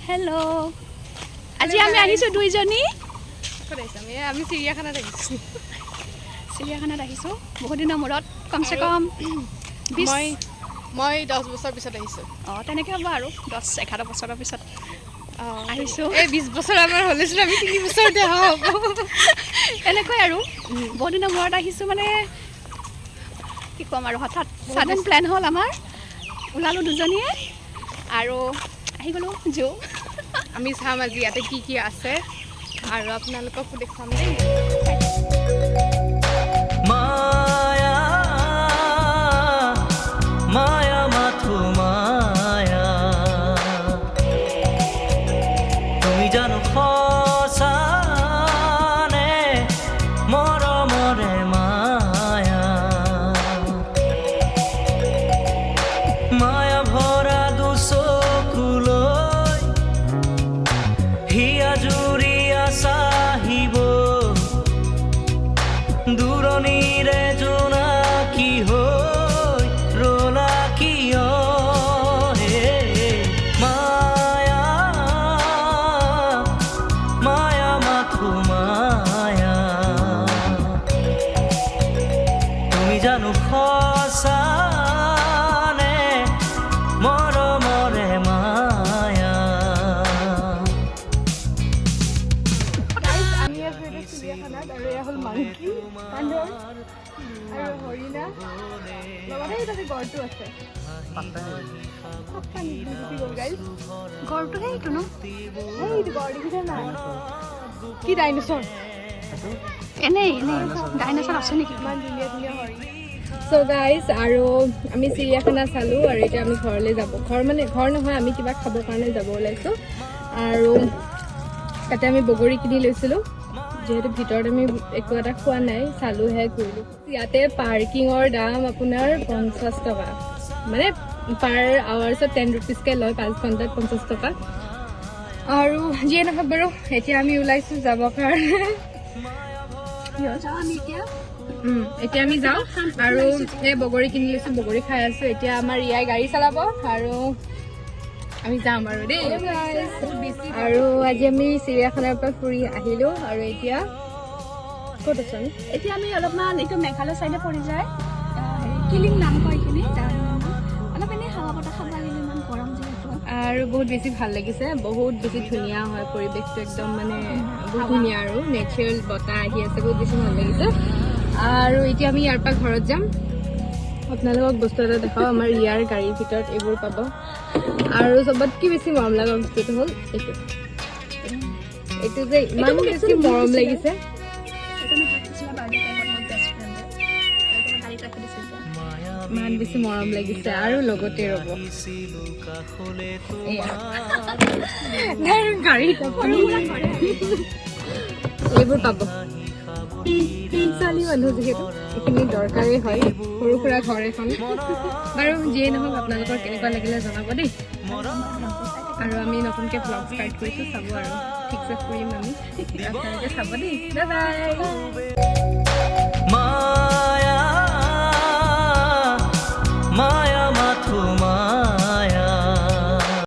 hello' আজি আমি আহিছোঁ দুইজনী আমি চিৰিয়াখানাত আহিছোঁ চিৰিয়াখানাত আহিছোঁ বহুত দিনৰ মূৰত কমচে কম মই 10 বছৰ পিছত আহিছোঁ অঁ তেনেকৈ হ'ব আৰু 10-11 বছৰৰ পিছত আহিছোঁ এই 20 বছৰ আমাৰ হ'লেচোন আমি 3 বছৰতে অহা হ'ব এনেকৈ আৰু বহুত দিনৰ মূৰত আহিছোঁ মানে কি ক'ম আৰু হঠাৎ ছাডেন প্লেন হ'ল আমাৰ ওলালোঁ দুজনীয়ে আৰু আহি গ'লোঁ জু আমি চাম আজি ইয়াতে কি কি আছে আৰু আপোনালোককো দেখুৱাম দেই মায়া মায়া মাথো মায়া তুমি জানো সঁচানে মৰমৰে মায়া মায়া ভৰা দুচকুলৈ হিয়া জুৰিয়া চাহিব দূৰণিৰে জোনাকী হৈ ৰলা কিয় হে মায়া মায়া মাথো মায়া তুমি জানো সঁচানে মৰমৰে মায়া আমি আছোঁ এতিয়া চিৰিয়াখানাত আৰু এয়া হ'ল মাংকি বান্দৰ আৰু হৰিণা লগতে এই তাতে গড়টো আছে ঘৰটো সেইটো ন এইটো গড় দেখিছে নাই কি ডাইনচৰ এনেই ডাইন'ছৰ আছে নেকি ইমান ধুনীয়া ধুনীয়া হৰিণ চ' গাইজ আৰু আমি চিৰিয়াখানা চালোঁ আৰু এতিয়া আমি ঘৰলৈ যাব ঘৰ নহয় আমি কিবা খাবৰ কাৰণে যাব ওলাইছোঁ আৰু তাতে আমি বগৰী কিনি লৈছিলোঁ যিহেতু ভিতৰত আমি একো এটা খোৱা নাই চালোঁহে কৰিলোঁ ইয়াতে পাৰ্কিঙৰ দাম আপোনাৰ 50 টকা মানে পাৰ আৱাৰ্ছত 10 ৰুপিজকৈ লয় 5 ঘণ্টাত 50 টকা আৰু যিয়ে নহওক বাৰু এতিয়া আমি ওলাইছোঁ যাবৰ কাৰণে এতিয়া আমি যাওঁ আৰু এই বগৰী কিনি লৈছোঁ বগৰী খাই আছোঁ এতিয়া আমাৰ ইয়াই গাড়ী চলাব আৰু আমি যাম আৰু দেই আৰু আজি আমি চিৰিয়াখানাৰ পৰা ফুৰি আহিলোঁ আৰু এতিয়া ক'ত আছোঁ আমি এতিয়া আমি অলপমান এইটো মেঘালয় চাইডে পৰি যায় কিলিং নাম কয় এইখিনি অলপ এনেই হাৱা বতাহ খাব আহিলে ইমান গৰম যিহেতু আৰু বহুত বেছি ভাল লাগিছে বহুত বেছি ধুনীয়া হয় পৰিৱেশটো একদম মানে বহুত ধুনীয়া আৰু নেচাৰেল বতাহ আহি আছে বহুত বেছি ভাল লাগিছে আৰু এতিয়া আমি ইয়াৰ পৰা ঘৰত যাম আপোনালোকক বস্তু এটা দেখাওঁ আমাৰ ইয়াৰ গাড়ীৰ ভিতৰত এইবোৰ পাব আৰু চবতকৈ বেছি মৰম লগা বস্তুটো হ'ল এইটো যে ইমান বেছি মৰম লাগিছে ইমান বেছি মৰম লাগিছে আৰু লগতে ৰ'ব গাড়ীত এইবোৰ পাব ছোৱালী মানুহ যিহেতু এইখিনি দৰকাৰেই হয় সৰু সুৰা ঘৰ এখন বাৰু যিয়ে নহওক আপোনালোকৰ কেনেকুৱা লাগিলে জনাব দেই আৰু আমি নতুনকৈ ভ্লগ ষ্টাৰ্ট কৰিছোঁ চাব আৰু ঠিকছে ফুৰিম আমি আপোনালোকে চাব দেই বাই বাই